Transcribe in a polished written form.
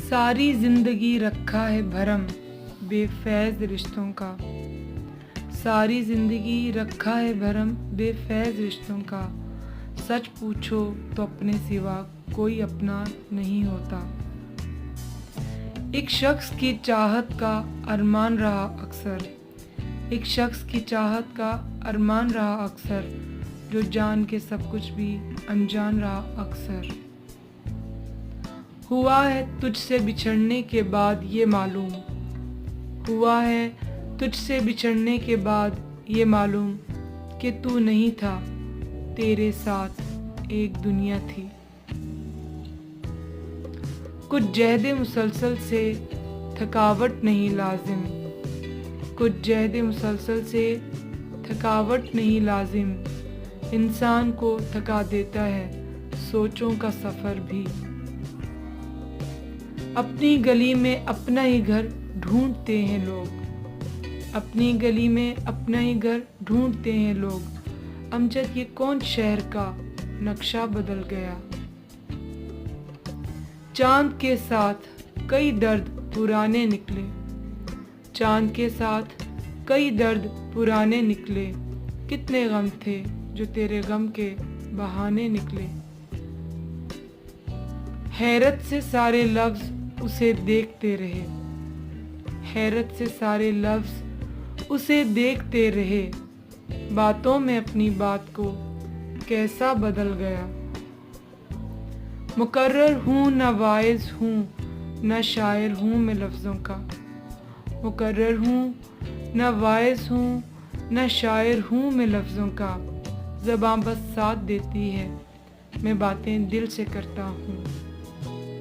ساری زندگی رکھا ہے بھرم بے فیض رشتوں کا، ساری زندگی رکھا ہے بھرم بے فیض رشتوں کا، سچ پوچھو تو اپنے سوا کوئی اپنا نہیں ہوتا۔ ایک شخص کی چاہت کا ارمان رہا اکثر، ایک شخص کی چاہت کا ارمان رہا اکثر، جو جان کے سب کچھ بھی انجان رہا اکثر۔ ہوا ہے تجھ سے بچھڑنے کے بعد یہ معلوم، ہوا ہے تجھ سے بچھڑنے کے بعد یہ معلوم کہ تو نہیں تھا، تیرے ساتھ ایک دنیا تھی۔ کچھ جہد مسلسل سے تھکاوٹ نہیں لازم، کچھ جہد مسلسل سے تھکاوٹ نہیں لازم، انسان کو تھکا دیتا ہے سوچوں کا سفر بھی۔ اپنی گلی میں اپنا ہی گھر ڈھونڈتے ہیں لوگ، اپنی گلی میں اپنا ہی گھر ڈھونڈتے ہیں لوگ، امجد یہ کون شہر کا نقشہ بدل گیا۔ چاند کے ساتھ کئی درد پرانے نکلے، چاند کے ساتھ کئی درد پرانے نکلے، کتنے غم تھے جو تیرے غم کے بہانے نکلے۔ حیرت سے سارے لفظ اسے دیکھتے رہے، حیرت سے سارے لفظ اسے دیکھتے رہے، باتوں میں اپنی بات کو کیسا بدل گیا۔ مقرر ہوں نہ واعظ ہوں نہ شاعر ہوں میں لفظوں کا، مقرر ہوں نہ واعظ ہوں نہ شاعر ہوں میں لفظوں کا، زباں بس ساتھ دیتی ہے میں باتیں دل سے کرتا ہوں۔